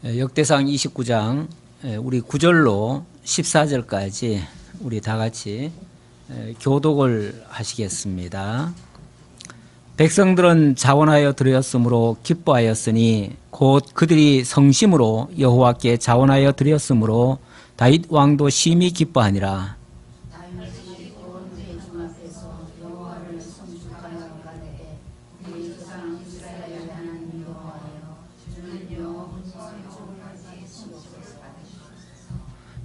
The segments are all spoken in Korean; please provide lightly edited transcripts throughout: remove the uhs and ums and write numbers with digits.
역대상 29장 우리 9절로 14절까지 우리 다 같이 교독을 하시겠습니다. 백성들은 자원하여 드렸으므로 기뻐하였으니 곧 그들이 성심으로 여호와께 자원하여 드렸으므로 다윗 왕도 심히 기뻐하니라.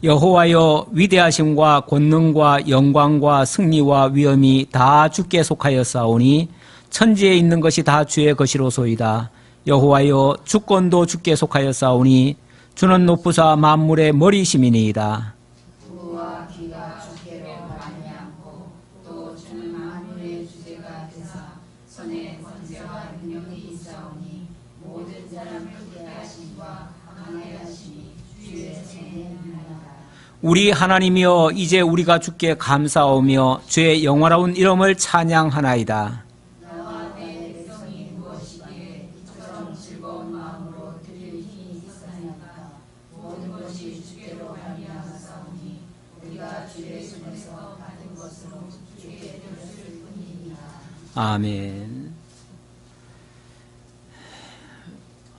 여호와여, 위대하심과 권능과 영광과 승리와 위엄이 다 주께 속하였사오니 천지에 있는 것이 다 주의 것이로소이다. 여호와여, 주권도 주께 속하였사오니 주는 높으사 만물의 머리심이니이다. 우와 귀가 주께로 말미암고 또 주는 만물의 주제가 되사 손에 권세와 능력이 있사오니 모든 사람 크게 하심과 강하게 하심이 주의 손에 있나이다. 우리 하나님이여, 이제 우리가 주께 감사하오며 주의 영화로운 이름을 찬양하나이다. 나와 내 백성이 무엇이기에 이처럼 즐거운 마음으로 드릴 힘이 있사니까. 모든 것이 주께로 말미암았사오니 우리가 주의 손에서 받은 것으로 주께 드렸을 뿐이니라. 아멘.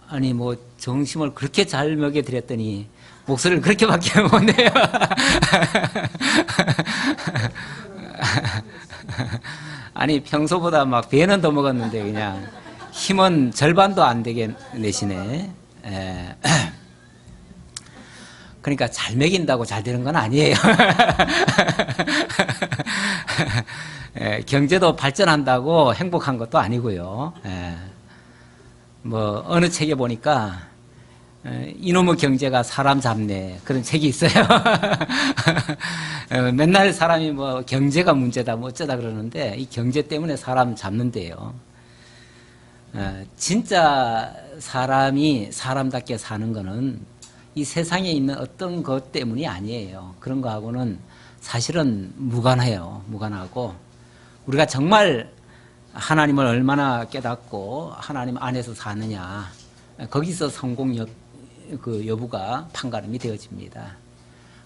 아니 뭐 정심을 그렇게 잘 먹여드렸더니 목소리를 그렇게밖에 못 내요. 아니 평소보다 막 배는 더 먹었는데 그냥 힘은 절반도 안 되게 내시네. 그러니까 잘 먹인다고 잘 되는 건 아니에요. 경제도 발전한다고 행복한 것도 아니고요. 뭐 어느 책에 보니까 이놈의 경제가 사람 잡네 그런 책이 있어요. 맨날 사람이 뭐 경제가 문제다 뭐 어쩌다 그러는데 이 경제 때문에 사람 잡는데요. 진짜 사람이 사람답게 사는 거는 이 세상에 있는 어떤 것 때문이 아니에요. 그런 거하고는 사실은 무관해요. 무관하고 우리가 정말 하나님을 얼마나 깨닫고 하나님 안에서 사느냐, 거기서 성공 여부가 판가름이 되어집니다.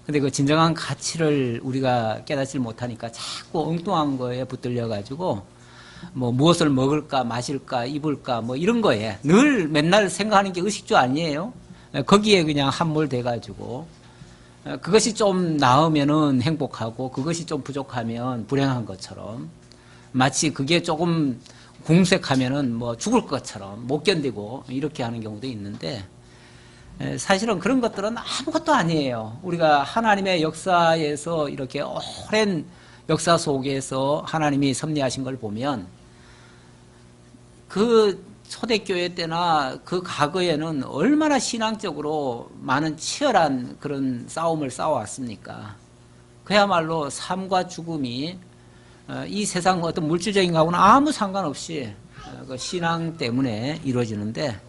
근데 그 진정한 가치를 우리가 깨닫지 못하니까 자꾸 엉뚱한 거에 붙들려 가지고 뭐 무엇을 먹을까 마실까 입을까 뭐 이런 거에 늘 맨날 생각하는 게 의식주 아니에요. 거기에 그냥 함몰돼 가지고 그것이 좀 나으면은 행복하고 그것이 좀 부족하면 불행한 것처럼, 마치 그게 조금 궁색하면은 뭐 죽을 것처럼 못 견디고 이렇게 하는 경우도 있는데, 사실은 그런 것들은 아무것도 아니에요. 우리가 하나님의 역사에서 이렇게 오랜 역사 속에서 하나님이 섭리하신 걸 보면 그 초대교회 때나 그 과거에는 얼마나 신앙적으로 많은 치열한 그런 싸움을 싸워왔습니까? 그야말로 삶과 죽음이 이 세상 어떤 물질적인 거하고는 아무 상관없이 그 신앙 때문에 이루어지는데,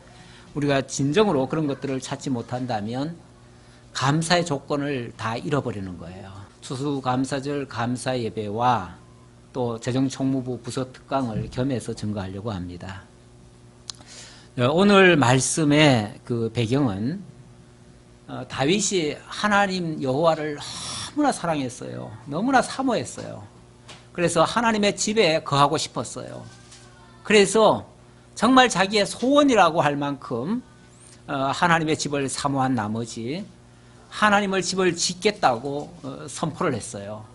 우리가 진정으로 그런 것들을 찾지 못한다면 감사의 조건을 다 잃어버리는 거예요. 추수감사절 감사 예배와 또 재정총무부 부서 특강을 겸해서 증거하려고 합니다. 오늘 말씀의 그 배경은 다윗이 하나님 여호와를 너무나 사랑했어요. 너무나 사모했어요. 그래서 하나님의 집에 거하고 싶었어요. 그래서 정말 자기의 소원이라고 할 만큼 하나님의 집을 사모한 나머지 하나님의 집을 짓겠다고 선포를 했어요.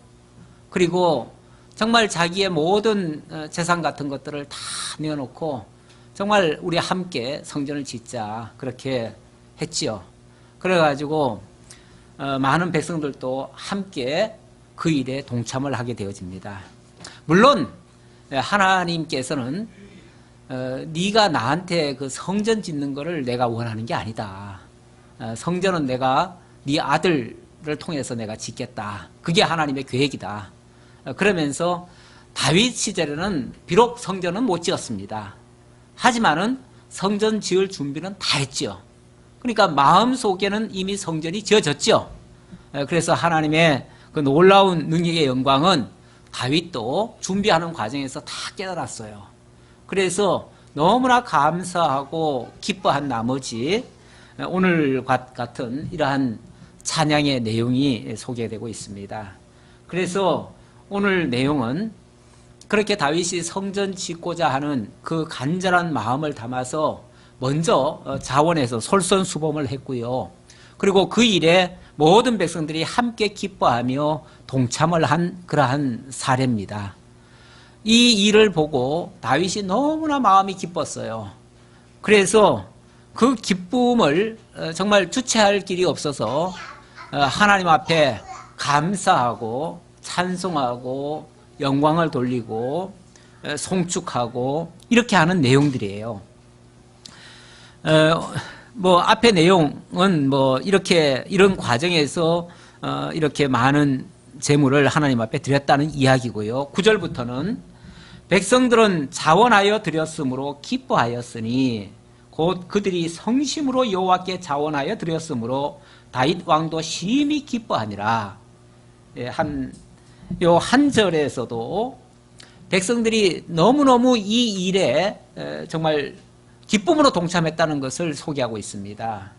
그리고 정말 자기의 모든 재산 같은 것들을 다 내어놓고 정말 우리 함께 성전을 짓자 그렇게 했지요. 그래가지고 많은 백성들도 함께 그 일에 동참을 하게 되어집니다. 물론 하나님께서는 네가 나한테 그 성전 짓는 거를 내가 원하는 게 아니다. 성전은 내가 네 아들을 통해서 내가 짓겠다. 그게 하나님의 계획이다. 그러면서 다윗 시절에는 비록 성전은 못 지었습니다. 하지만은 성전 지을 준비는 다 했죠. 그러니까 마음속에는 이미 성전이 지어졌죠. 그래서 하나님의 그 놀라운 능력의 영광은 다윗도 준비하는 과정에서 다 깨달았어요. 그래서 너무나 감사하고 기뻐한 나머지 오늘 같은 이러한 찬양의 내용이 소개되고 있습니다. 그래서 오늘 내용은 그렇게 다윗이 성전 짓고자 하는 그 간절한 마음을 담아서 먼저 자원해서 솔선수범을 했고요. 그리고 그 일에 모든 백성들이 함께 기뻐하며 동참을 한 그러한 사례입니다. 이 일을 보고 다윗이 너무나 마음이 기뻤어요. 그래서 그 기쁨을 정말 주체할 길이 없어서 하나님 앞에 감사하고 찬송하고 영광을 돌리고 송축하고 이렇게 하는 내용들이에요. 앞에 내용은 이런 과정에서 이렇게 많은 재물을 하나님 앞에 드렸다는 이야기고요. 9절부터는 백성들은 자원하여 드렸으므로 기뻐하였으니 곧 그들이 성심으로 여호와께 자원하여 드렸으므로 다윗 왕도 심히 기뻐하니라. 한 절에서도 백성들이 너무너무 이 일에 정말 기쁨으로 동참했다는 것을 소개하고 있습니다.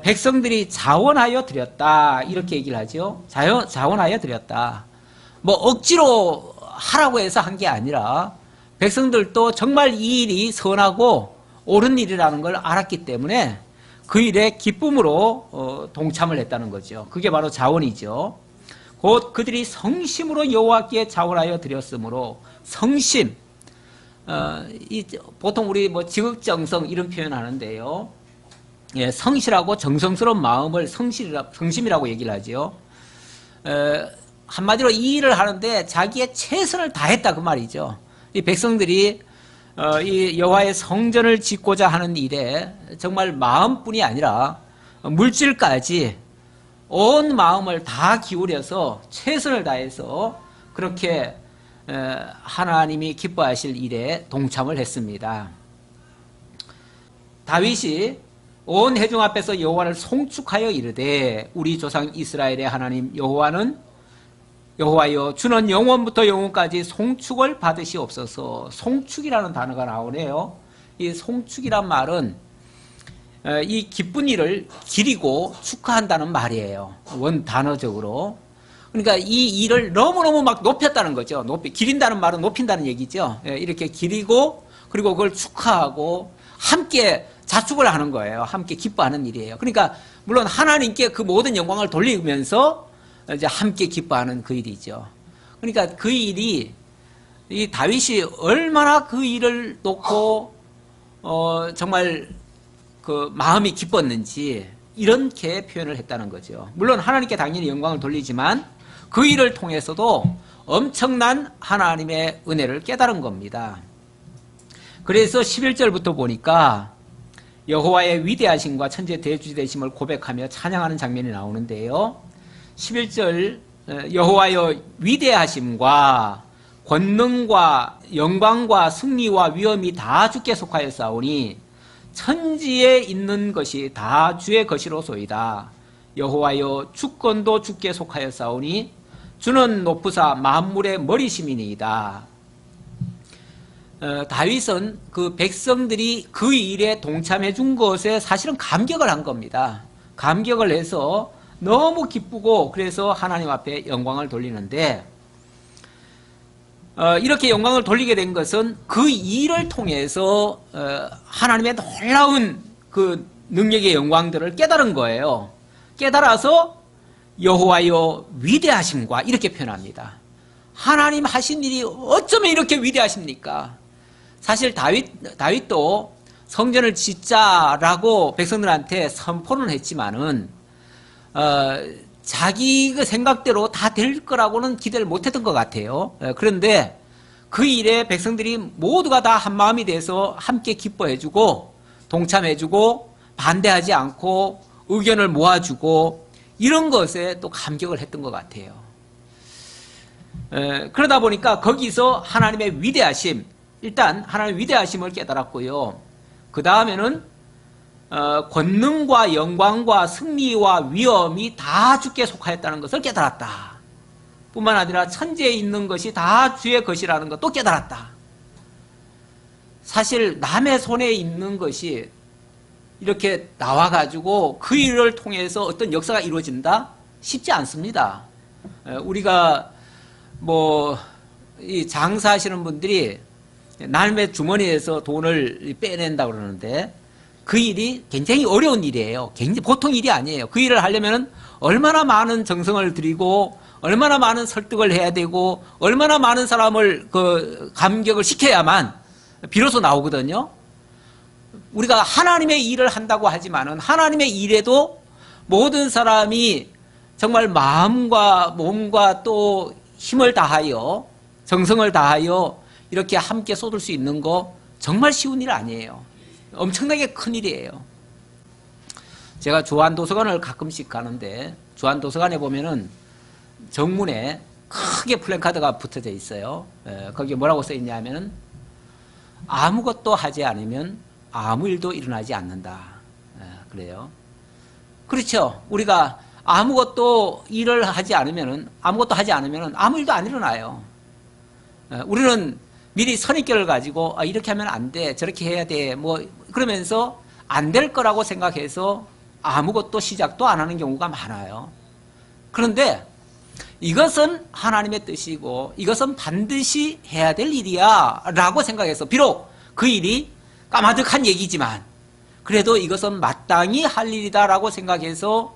백성들이 자원하여 드렸다 이렇게 얘기를 하죠. 자원하여 드렸다. 억지로 하라고 해서 한 게 아니라 백성들도 정말 이 일이 선하고 옳은 일이라는 걸 알았기 때문에 그 일에 기쁨으로 동참을 했다는 거죠. 그게 바로 자원이죠. 곧 그들이 성심으로 여호와께 자원하여 드렸으므로 성심, 보통 우리 지극정성 이런 표현 하는데요. 예, 성실하고 정성스러운 마음을 성심이라고 얘기를 하죠. 한마디로 이 일을 하는데 자기의 최선을 다했다 그 말이죠. 이 백성들이 이 여호와의 성전을 짓고자 하는 일에 정말 마음뿐이 아니라 물질까지 온 마음을 다 기울여서 최선을 다해서 그렇게 하나님이 기뻐하실 일에 동참을 했습니다. 다윗이 온 회중 앞에서 여호와를 송축하여 이르되 우리 조상 이스라엘의 하나님 여호와여 주는 영원부터 영원까지 송축을 받으시옵소서. 송축이라는 단어가 나오네요. 이 송축이란 말은 이 기쁜 일을 기리고 축하한다는 말이에요. 원 단어적으로. 그러니까 이 일을 너무너무 높였다는 거죠. 기린다는 말은 높인다는 얘기죠. 이렇게 기리고 그리고 그걸 축하하고 함께 자축을 하는 거예요. 함께 기뻐하는 일이에요. 그러니까 물론 하나님께 그 모든 영광을 돌리면서 이제 함께 기뻐하는 그 일이죠. 그러니까 그 일이 이 다윗이 얼마나 그 일을 놓고 정말 그 마음이 기뻤는지 이렇게 표현을 했다는 거죠. 물론 하나님께 당연히 영광을 돌리지만 그 일을 통해서도 엄청난 하나님의 은혜를 깨달은 겁니다. 그래서 11절부터 보니까 여호와의 위대하심과 천재 대주되심을 고백하며 찬양하는 장면이 나오는데요. 11절 여호와의 위대하심과 권능과 영광과 승리와 위엄이 다 주께 속하였사오니 천지에 있는 것이 다 주의 것이로소이다. 여호와여 주권도 주께 속하였사오니 주는 높으사 만물의 머리심이니이다. 다윗은 그 백성들이 그 일에 동참해 준 것에 사실은 감격을 한 겁니다. 감격을 해서 너무 기쁘고 그래서 하나님 앞에 영광을 돌리는데 이렇게 영광을 돌리게 된 것은 그 일을 통해서 하나님의 놀라운 그 능력의 영광들을 깨달은 거예요. 깨달아서 여호와여 위대하심과 이렇게 표현합니다. 하나님 하신 일이 어쩌면 이렇게 위대하십니까? 사실 다윗도 성전을 짓자라고 백성들한테 선포는 했지만은 자기 그 생각대로 다 될 거라고는 기대를 못했던 것 같아요. 그런데 그 일에 백성들이 모두가 다 한마음이 돼서 함께 기뻐해주고 동참해주고 반대하지 않고 의견을 모아주고 이런 것에 또 감격을 했던 것 같아요. 그러다 보니까 거기서 하나님의 위대하심, 일단 하나님의 위대하심을 깨달았고요. 그 다음에는 권능과 영광과 승리와 위엄이 다 주께 속하였다는 것을 깨달았다. 뿐만 아니라 천지에 있는 것이 다 주의 것이라는 것도 깨달았다. 사실 남의 손에 있는 것이 이렇게 나와가지고 그 일을 통해서 어떤 역사가 이루어진다? 쉽지 않습니다. 우리가 이 장사하시는 분들이 남의 주머니에서 돈을 빼낸다고 그러는데 그 일이 굉장히 어려운 일이에요. 굉장히 보통 일이 아니에요. 그 일을 하려면 얼마나 많은 정성을 들이고 얼마나 많은 설득을 해야 되고 얼마나 많은 사람을 감격을 시켜야만 비로소 나오거든요. 우리가 하나님의 일을 한다고 하지만은 하나님의 일에도 모든 사람이 정말 마음과 몸과 또 힘을 다하여 정성을 다하여 이렇게 함께 쏟을 수 있는 거 정말 쉬운 일 아니에요. 엄청나게 큰 일이에요. 제가 주한도서관을 가끔씩 가는데 주한도서관에 보면은 정문에 크게 플래카드가 붙어져 있어요. 거기에 뭐라고 써 있냐면은 아무것도 하지 않으면 아무 일도 일어나지 않는다. 그래요. 그렇죠. 우리가 아무것도 일을 하지 않으면은 아무것도 하지 않으면은 아무 일도 안 일어나요. 우리는 미리 선입견을 가지고 이렇게 하면 안 돼, 저렇게 해야 돼, 그러면서 안 될 거라고 생각해서 아무것도 시작도 안 하는 경우가 많아요. 그런데 이것은 하나님의 뜻이고 이것은 반드시 해야 될 일이야 라고 생각해서 비록 그 일이 까마득한 얘기지만 그래도 이것은 마땅히 할 일이다 라고 생각해서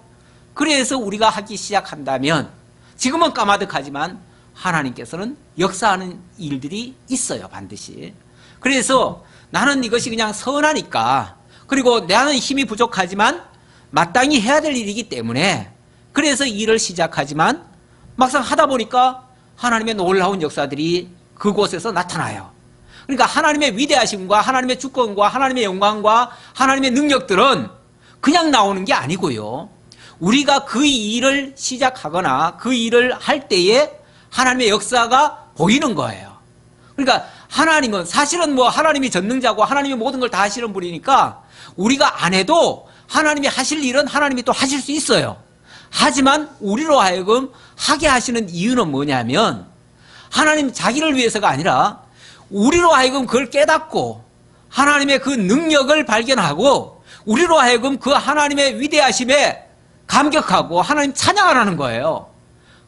그래서 우리가 하기 시작한다면 지금은 까마득하지만 하나님께서는 역사하는 일들이 있어요. 반드시. 그래서 나는 이것이 그냥 선하니까 그리고 나는 힘이 부족하지만 마땅히 해야 될 일이기 때문에 그래서 일을 시작하지만 막상 하다 보니까 하나님의 놀라운 역사들이 그곳에서 나타나요. 그러니까 하나님의 위대하심과 하나님의 주권과 하나님의 영광과 하나님의 능력들은 그냥 나오는 게 아니고요. 우리가 그 일을 시작하거나 그 일을 할 때에 하나님의 역사가 보이는 거예요. 그러니까 하나님은 사실은 하나님이 전능자고 하나님이 모든 걸 다 하시는 분이니까 우리가 안 해도 하나님이 하실 일은 하나님이 또 하실 수 있어요. 하지만 우리로 하여금 하게 하시는 이유는 뭐냐면 하나님 자기를 위해서가 아니라 우리로 하여금 그걸 깨닫고 하나님의 그 능력을 발견하고 우리로 하여금 그 하나님의 위대하심에 감격하고 하나님 찬양하라는 거예요.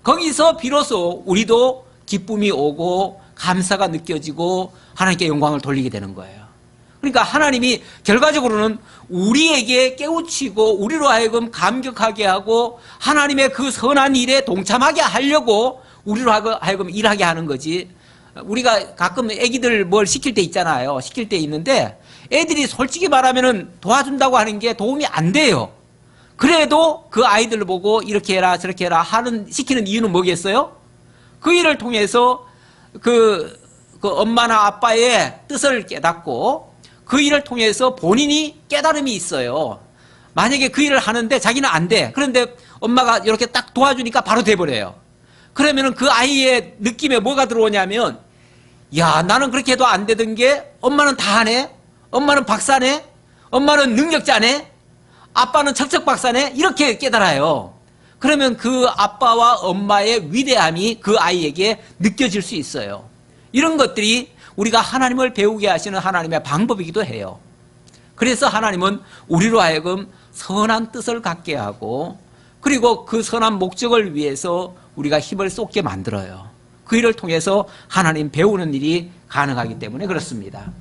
거기서 비로소 우리도 기쁨이 오고 감사가 느껴지고 하나님께 영광을 돌리게 되는 거예요. 그러니까 하나님이 결과적으로는 우리에게 깨우치고 우리로 하여금 감격하게 하고 하나님의 그 선한 일에 동참하게 하려고 우리로 하여금 일하게 하는 거지. 우리가 가끔 애기들 뭘 시킬 때 있잖아요. 시킬 때 있는데 애들이 솔직히 말하면은 도와준다고 하는 게 도움이 안 돼요. 그래도 그 아이들을 보고 이렇게 해라 저렇게 해라 시키는 이유는 뭐겠어요? 그 일을 통해서 그 엄마나 아빠의 뜻을 깨닫고 그 일을 통해서 본인이 깨달음이 있어요. 만약에 그 일을 하는데 자기는 안 돼. 그런데 엄마가 이렇게 딱 도와주니까 바로 돼버려요. 그러면은 그 아이의 느낌에 뭐가 들어오냐면 야, 나는 그렇게 해도 안 되던 게 엄마는 다 하네? 엄마는 박사네? 엄마는 능력자네? 아빠는 척척박사네? 이렇게 깨달아요. 그러면 그 아빠와 엄마의 위대함이 그 아이에게 느껴질 수 있어요. 이런 것들이 우리가 하나님을 배우게 하시는 하나님의 방법이기도 해요. 그래서 하나님은 우리로 하여금 선한 뜻을 갖게 하고 그리고 그 선한 목적을 위해서 우리가 힘을 쏟게 만들어요. 그 일을 통해서 하나님 배우는 일이 가능하기 때문에 그렇습니다.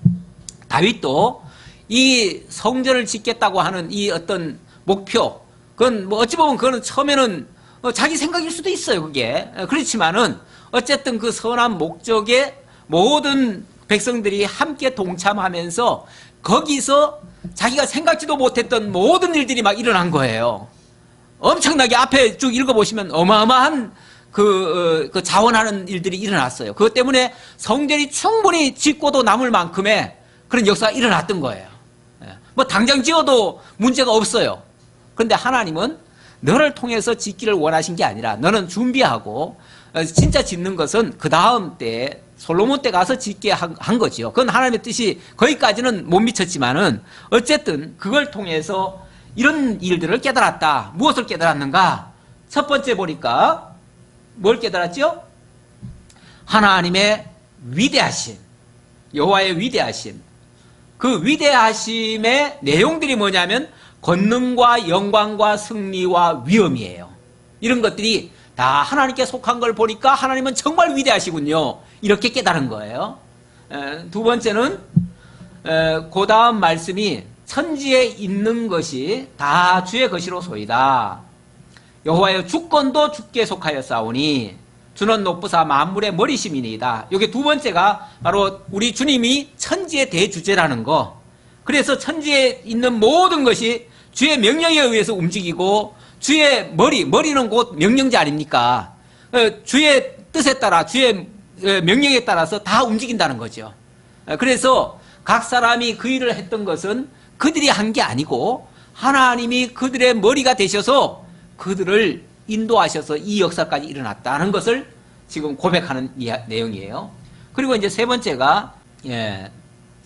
다윗도 이 성전을 짓겠다고 하는 이 어떤 목표, 그건 어찌 보면 그거는 처음에는 자기 생각일 수도 있어요, 그게. 그렇지만은 어쨌든 그 선한 목적에 모든 백성들이 함께 동참하면서 거기서 자기가 생각지도 못했던 모든 일들이 막 일어난 거예요. 엄청나게 앞에 쭉 읽어보시면 어마어마한 그 자원하는 일들이 일어났어요. 그것 때문에 성전이 충분히 짓고도 남을 만큼의 그런 역사가 일어났던 거예요. 당장 지어도 문제가 없어요. 그런데 하나님은 너를 통해서 짓기를 원하신 게 아니라 너는 준비하고 진짜 짓는 것은 그 다음 때 솔로몬 때 가서 짓게 한 거지요. 그건 하나님의 뜻이 거기까지는 못 미쳤지만은 어쨌든 그걸 통해서 이런 일들을 깨달았다. 무엇을 깨달았는가? 첫 번째 보니까 뭘 깨달았죠? 하나님의 위대하심, 여호와의 위대하심. 그 위대하심의 내용들이 뭐냐면 권능과 영광과 승리와 위엄이에요. 이런 것들이 다 하나님께 속한 걸 보니까 하나님은 정말 위대하시군요. 이렇게 깨달은 거예요. 두 번째는 그 다음 말씀이 천지에 있는 것이 다 주의 것이로소이다. 여호와여 주권도 주께 속하여 싸우니 주는 높으사 만물의 머리심이니이다. 이게 두 번째가 바로 우리 주님이 천지의 대주제라는 거. 그래서 천지에 있는 모든 것이 주의 명령에 의해서 움직이고 주의 머리는 곧 명령자 아닙니까? 주의 뜻에 따라 주의 명령에 따라서 다 움직인다는 거죠. 그래서 각 사람이 그 일을 했던 것은 그들이 한 게 아니고 하나님이 그들의 머리가 되셔서 그들을 인도하셔서 이 역사까지 일어났다는 것을 지금 고백하는 내용이에요. 그리고 이제 세 번째가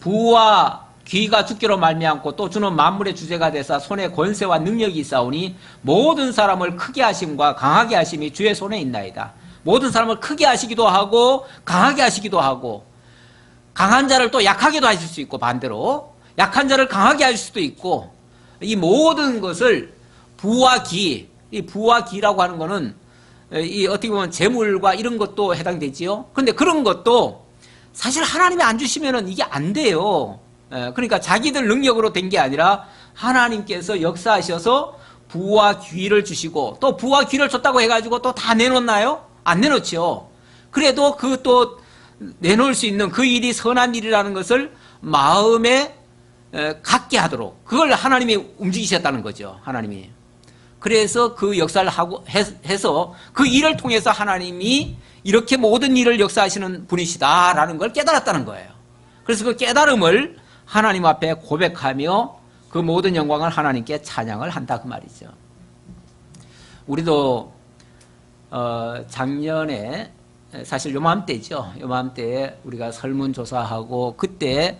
부와 귀가 주께로 말미암고 또 주는 만물의 주제가 되사 손에 권세와 능력이 있사오니 모든 사람을 크게 하심과 강하게 하심이 주의 손에 있나이다. 모든 사람을 크게 하시기도 하고 강하게 하시기도 하고 강한 자를 또 약하게도 하실 수 있고 반대로 약한 자를 강하게 하실 수도 있고 이 모든 것을 부와 기, 이 부와 기라고 하는 거는 이 어떻게 보면 재물과 이런 것도 해당되지요. 그런데 그런 것도 사실 하나님이 안 주시면은 이게 안 돼요. 그러니까 자기들 능력으로 된 게 아니라 하나님께서 역사하셔서 부와 귀를 주시고 또 부와 귀를 줬다고 해가지고 또 다 내놓나요? 안 내놓죠. 그래도 그 또 내놓을 수 있는 그 일이 선한 일이라는 것을 마음에 갖게 하도록 그걸 하나님이 움직이셨다는 거죠. 하나님이. 그래서 그 역사를 하고 해서 그 일을 통해서 하나님이 이렇게 모든 일을 역사하시는 분이시다라는 걸 깨달았다는 거예요. 그래서 그 깨달음을 하나님 앞에 고백하며 그 모든 영광을 하나님께 찬양을 한다 그 말이죠. 우리도 작년에 사실 요맘때죠. 요맘때에 우리가 설문조사하고 그때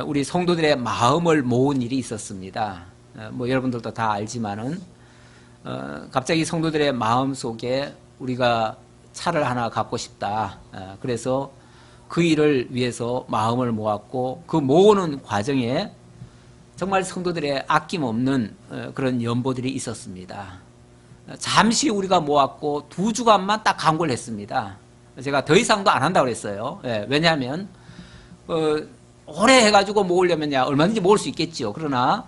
우리 성도들의 마음을 모은 일이 있었습니다. 뭐 여러분들도 다 알지만은 갑자기 성도들의 마음 속에 우리가 차를 하나 갖고 싶다. 그래서 그 일을 위해서 마음을 모았고 그 모으는 과정에 정말 성도들의 아낌없는 그런 연보들이 있었습니다. 잠시 우리가 모았고 2주간만 딱 강구를 했습니다. 제가 더 이상도 안 한다고 그랬어요. 왜냐하면 오래 해가지고 모으려면 얼마든지 모을 수 있겠죠. 그러나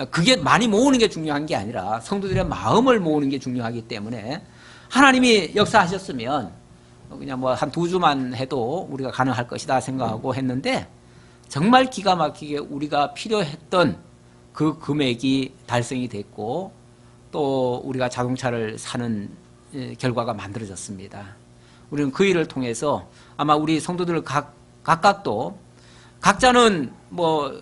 그게 많이 모으는 게 중요한 게 아니라 성도들의 마음을 모으는 게 중요하기 때문에 하나님이 역사하셨으면 그냥 뭐 한 2주만 해도 우리가 가능할 것이다 생각하고 했는데 정말 기가 막히게 우리가 필요했던 그 금액이 달성이 됐고 또 우리가 자동차를 사는 결과가 만들어졌습니다. 우리는 그 일을 통해서 아마 우리 성도들 각각도 각자는 뭐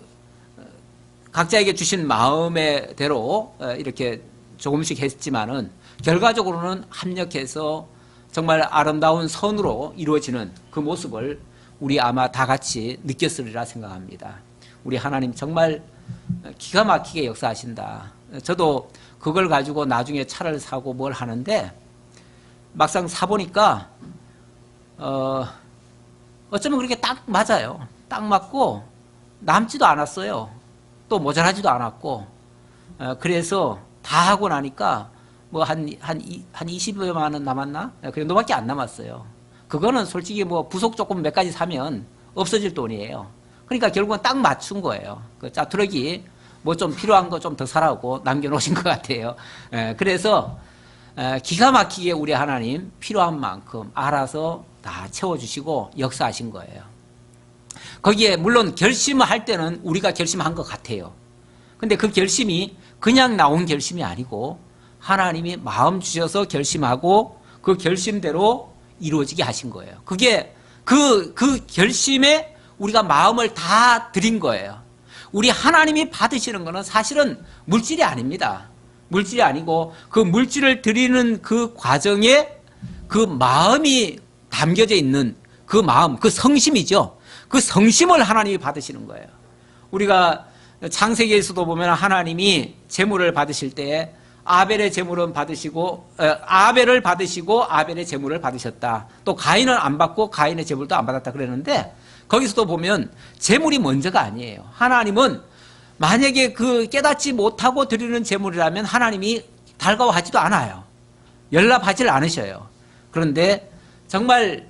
각자에게 주신 마음의 대로 이렇게 조금씩 했지만은 결과적으로는 합력해서 정말 아름다운 선으로 이루어지는 그 모습을 우리 아마 다 같이 느꼈으리라 생각합니다. 우리 하나님 정말 기가 막히게 역사하신다. 저도 그걸 가지고 나중에 차를 사고 뭘 하는데 막상 사보니까 어쩌면 그렇게 딱 맞아요. 딱 맞고 남지도 않았어요. 또 모자라지도 않았고 그래서 다 하고 나니까 뭐 한 20여만 원 남았나? 그 정도밖에 안 남았어요. 그거는 솔직히 뭐 부속 조금 몇 가지 사면 없어질 돈이에요. 그러니까 결국은 딱 맞춘 거예요. 그 짜투력이 뭐 좀 필요한 거 좀 더 사라고 남겨놓으신 것 같아요. 그래서 기가 막히게 우리 하나님 필요한 만큼 알아서 다 채워주시고 역사하신 거예요. 거기에 물론 결심할 때는 우리가 결심한 것 같아요. 근데 그 결심이 그냥 나온 결심이 아니고 하나님이 마음 주셔서 결심하고 그 결심대로 이루어지게 하신 거예요. 그게 그 결심에 우리가 마음을 다 드린 거예요. 우리 하나님이 받으시는 거는 사실은 물질이 아닙니다. 물질이 아니고 그 물질을 드리는 그 과정에 그 마음이 담겨져 있는 그 마음, 그 성심이죠. 그 성심을 하나님이 받으시는 거예요. 우리가 창세기에서도 보면 하나님이 제물을 받으실 때 아벨의 제물은 받으시고 아벨을 받으시고 아벨의 제물을 받으셨다. 또 가인은 안 받고 가인의 제물도 안 받았다 그랬는데 거기서도 보면 제물이 먼저가 아니에요. 하나님은 만약에 그 깨닫지 못하고 드리는 제물이라면 하나님이 달가워하지도 않아요. 연락하지 않으셔요. 그런데 정말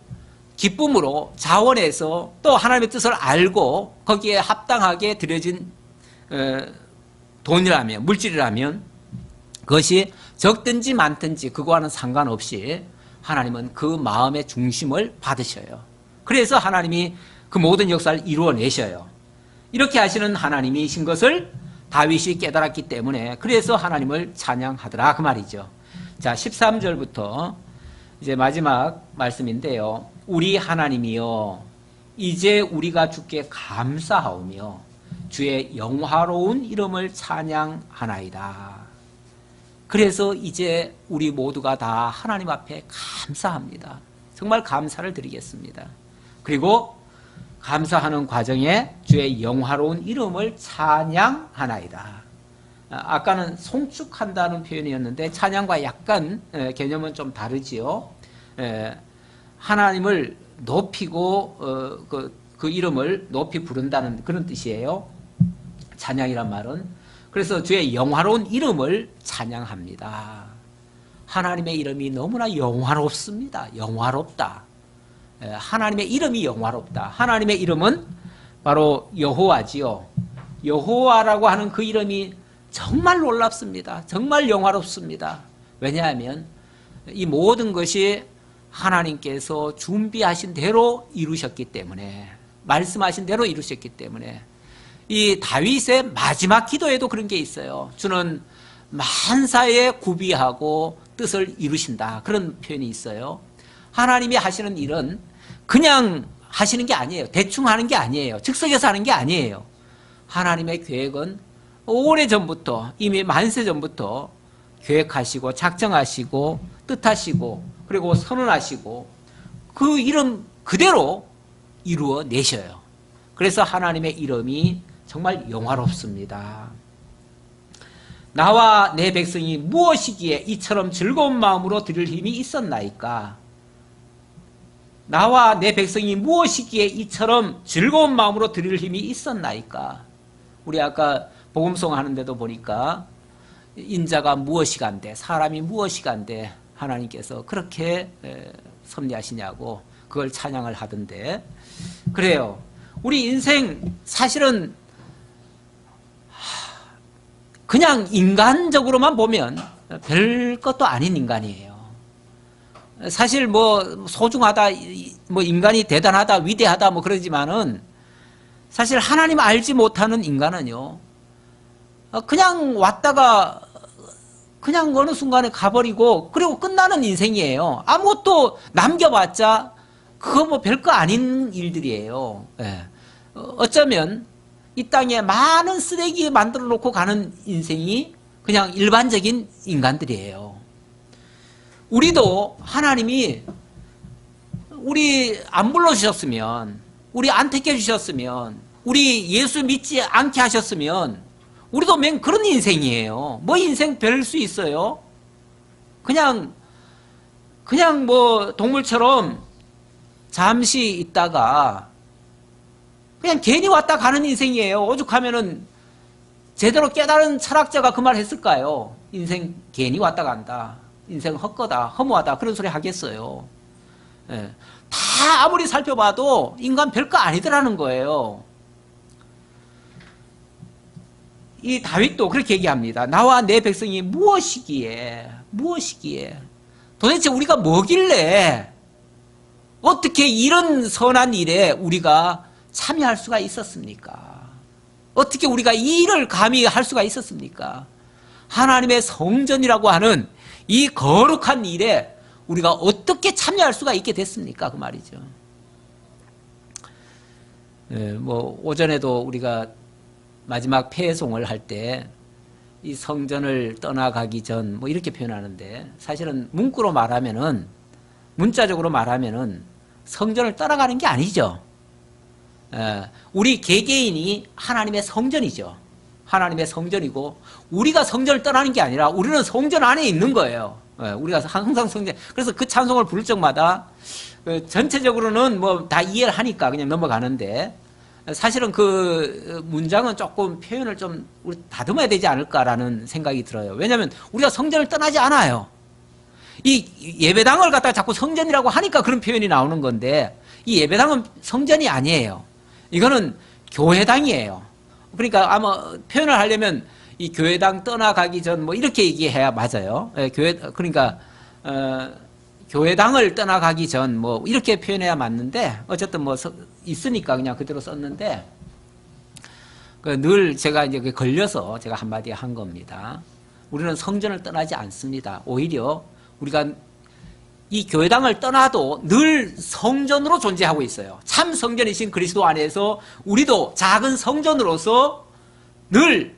기쁨으로 자원해서 또 하나님의 뜻을 알고 거기에 합당하게 드려진 돈이라면, 물질이라면 그것이 적든지 많든지 그거와는 상관없이 하나님은 그 마음의 중심을 받으셔요. 그래서 하나님이 그 모든 역사를 이루어내셔요. 이렇게 하시는 하나님이신 것을 다윗이 깨달았기 때문에 그래서 하나님을 찬양하더라 그 말이죠. 자, 13절부터 이제 마지막 말씀인데요. 우리 하나님이여 이제 우리가 주께 감사하오며 주의 영화로운 이름을 찬양하나이다. 그래서 이제 우리 모두가 다 하나님 앞에 감사합니다. 정말 감사를 드리겠습니다. 그리고 감사하는 과정에 주의 영화로운 이름을 찬양하나이다. 아까는 송축한다는 표현이었는데 찬양과 약간 개념은 좀 다르지요. 하나님을 높이고 그 이름을 높이 부른다는 그런 뜻이에요. 찬양이란 말은. 그래서 주의 영화로운 이름을 찬양합니다. 하나님의 이름이 너무나 영화롭습니다. 영화롭다. 하나님의 이름이 영화롭다. 하나님의 이름은 바로 여호와지요. 여호와라고 하는 그 이름이 정말 놀랍습니다. 정말 영화롭습니다. 왜냐하면 이 모든 것이 하나님께서 준비하신 대로 이루셨기 때문에, 말씀하신 대로 이루셨기 때문에. 이 다윗의 마지막 기도에도 그런 게 있어요. 주는 만사에 구비하고 뜻을 이루신다. 그런 표현이 있어요. 하나님이 하시는 일은 그냥 하시는 게 아니에요. 대충 하는 게 아니에요. 즉석에서 하는 게 아니에요. 하나님의 계획은 오래전부터, 이미 만세 전부터 계획하시고 작정하시고 뜻하시고 그리고 선언하시고 그 이름 그대로 이루어내셔요. 그래서 하나님의 이름이 정말 영화롭습니다. 나와 내 백성이 무엇이기에 이처럼 즐거운 마음으로 드릴 힘이 있었나이까? 나와 내 백성이 무엇이기에 이처럼 즐거운 마음으로 드릴 힘이 있었나이까? 우리 아까 복음송 하는데도 보니까 인자가 무엇이간데, 사람이 무엇이간데 하나님께서 그렇게 섭리하시냐고 그걸 찬양을 하던데, 그래요. 우리 인생 사실은 그냥 인간적으로만 보면 별 것도 아닌 인간이에요. 사실 뭐 소중하다, 뭐 인간이 대단하다, 위대하다 뭐 그러지만은 사실 하나님 알지 못하는 인간은요, 그냥 왔다가 그냥 어느 순간에 가버리고 그리고 끝나는 인생이에요. 아무것도 남겨봤자 그거 뭐 별거 아닌 일들이에요. 어쩌면 이 땅에 많은 쓰레기 만들어 놓고 가는 인생이 그냥 일반적인 인간들이에요. 우리도 하나님이 우리 안 불러주셨으면, 우리 안 택해주셨으면, 우리 예수 믿지 않게 하셨으면 우리도 맨 그런 인생이에요. 뭐 인생 별 수 있어요? 그냥 뭐 동물처럼 잠시 있다가 그냥 괜히 왔다 가는 인생이에요. 오죽하면은 제대로 깨달은 철학자가 그 말 했을까요? 인생 괜히 왔다 간다. 인생 헛거다, 허무하다, 그런 소리 하겠어요. 다 아무리 살펴봐도 인간 별거 아니더라는 거예요. 이 다윗도 그렇게 얘기합니다. 나와 내 백성이 무엇이기에 도대체 우리가 뭐길래 어떻게 이런 선한 일에 우리가 참여할 수가 있었습니까? 어떻게 우리가 이 일을 감히 할 수가 있었습니까? 하나님의 성전이라고 하는 이 거룩한 일에 우리가 어떻게 참여할 수가 있게 됐습니까? 그 말이죠. 뭐 오전에도 우리가 마지막 폐송을 할 때 이 성전을 떠나가기 전 뭐 이렇게 표현하는데, 사실은 문구로 말하면은, 문자적으로 말하면은 성전을 떠나가는 게 아니죠. 우리 개개인이 하나님의 성전이죠. 하나님의 성전이고 우리가 성전을 떠나는 게 아니라 우리는 성전 안에 있는 거예요. 우리가 항상 성전, 그래서 그 찬송을 부를 적마다 전체적으로는 뭐 다 이해를 하니까 그냥 넘어가는데 사실은 그 문장은 조금 표현을 좀 우리 다듬어야 되지 않을까라는 생각이 들어요. 왜냐하면 우리가 성전을 떠나지 않아요. 이 예배당을 갖다가 자꾸 성전이라고 하니까 그런 표현이 나오는 건데 이 예배당은 성전이 아니에요. 이거는 교회당이에요. 그러니까 아마 표현을 하려면 이 교회당 떠나가기 전 뭐 이렇게 얘기해야 맞아요. 그러니까 교회당을 떠나가기 전 뭐 이렇게 표현해야 맞는데 어쨌든 뭐 있으니까 그냥 그대로 썼는데 늘 제가 이제 걸려서 제가 한마디 한 겁니다. 우리는 성전을 떠나지 않습니다. 오히려 우리가 이 교회당을 떠나도 늘 성전으로 존재하고 있어요. 참 성전이신 그리스도 안에서 우리도 작은 성전으로서 늘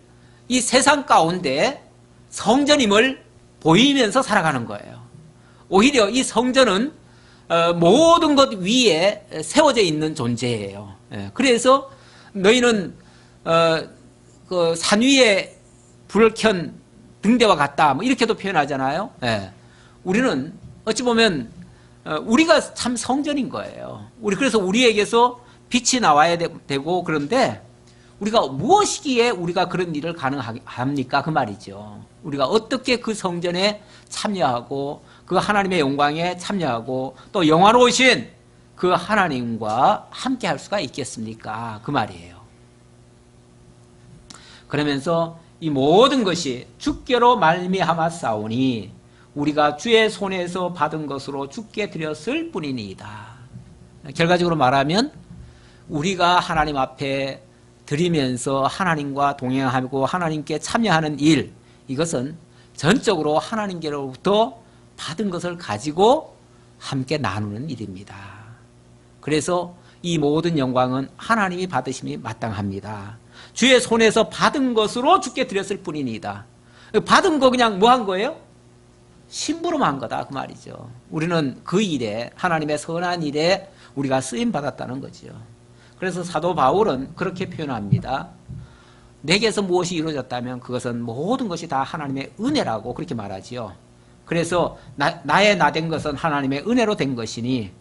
이 세상 가운데 성전임을 보이면서 살아가는 거예요. 오히려 이 성전은 모든 것 위에 세워져 있는 존재예요. 그래서 너희는 그 산 위에 불을 켠 등대와 같다 뭐 이렇게도 표현하잖아요. 우리는 어찌 보면 우리가 참 성전인 거예요. 그래서 우리에게서 빛이 나와야 되고 그런데 우리가 무엇이기에 우리가 그런 일을 가능합니까? 그 말이죠. 우리가 어떻게 그 성전에 참여하고 그 하나님의 영광에 참여하고 또 영화로우신 그 하나님과 함께 할 수가 있겠습니까? 그 말이에요. 그러면서 이 모든 것이 주께로 말미암아 싸우니 우리가 주의 손에서 받은 것으로 주께 드렸을 뿐이니이다. 결과적으로 말하면 우리가 하나님 앞에 드리면서 하나님과 동행하고 하나님께 참여하는 일, 이것은 전적으로 하나님께로부터 받은 것을 가지고 함께 나누는 일입니다. 그래서 이 모든 영광은 하나님이 받으심이 마땅합니다. 주의 손에서 받은 것으로 주께 드렸을 뿐이니이다. 받은 거 그냥 뭐 한 거예요? 심부름한 거다 그 말이죠. 우리는 그 일에 하나님의 선한 일에 우리가 쓰임 받았다는 거죠. 그래서 사도 바울은 그렇게 표현합니다. 내게서 무엇이 이루어졌다면 그것은 모든 것이 다 하나님의 은혜라고 그렇게 말하지요. 그래서 나의 나된 것은 하나님의 은혜로 된 것이니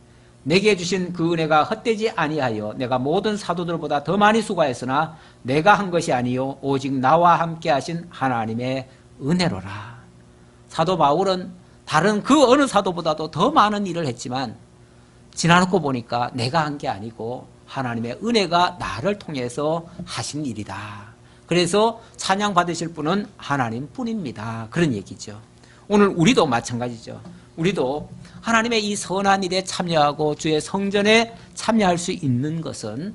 내게 주신 그 은혜가 헛되지 아니하여 내가 모든 사도들보다 더 많이 수고했으나 내가 한 것이 아니요 오직 나와 함께 하신 하나님의 은혜로라. 사도 바울은 다른 그 어느 사도보다도 더 많은 일을 했지만 지나놓고 보니까 내가 한 게 아니고 하나님의 은혜가 나를 통해서 하신 일이다. 그래서 찬양 받으실 분은 하나님뿐입니다. 그런 얘기죠. 오늘 우리도 마찬가지죠. 우리도 하나님의 이 선한 일에 참여하고 주의 성전에 참여할 수 있는 것은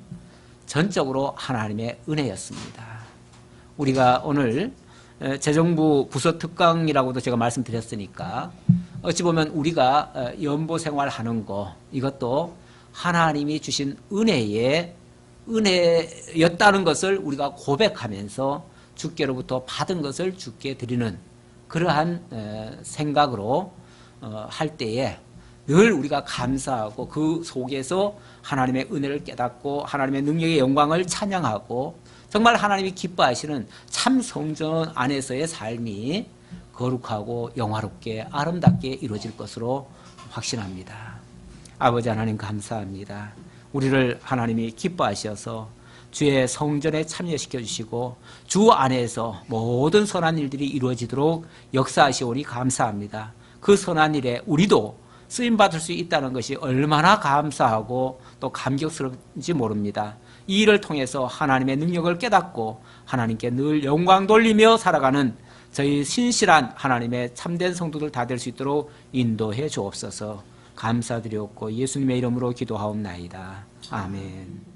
전적으로 하나님의 은혜였습니다. 우리가 오늘 재정부 부서 특강이라고도 제가 말씀드렸으니까 어찌 보면 우리가 연보 생활하는 거 이것도 하나님이 주신 은혜였다는 것을 우리가 고백하면서 주께로부터 받은 것을 주께 드리는 그러한 생각으로 할 때에 늘 우리가 감사하고 그 속에서 하나님의 은혜를 깨닫고 하나님의 능력의 영광을 찬양하고 정말 하나님이 기뻐하시는 참 성전 안에서의 삶이 거룩하고 영화롭게 아름답게 이루어질 것으로 확신합니다. 아버지 하나님 감사합니다. 우리를 하나님이 기뻐하셔서 주의 성전에 참여시켜 주시고 주 안에서 모든 선한 일들이 이루어지도록 역사하시오니 감사합니다. 그 선한 일에 우리도 쓰임받을 수 있다는 것이 얼마나 감사하고 또 감격스러운지 모릅니다. 이 일을 통해서 하나님의 능력을 깨닫고 하나님께 늘 영광 돌리며 살아가는 저희 신실한 하나님의 참된 성도들 다 될 수 있도록 인도해 주옵소서. 감사드렸고 예수님의 이름으로 기도하옵나이다. 아멘.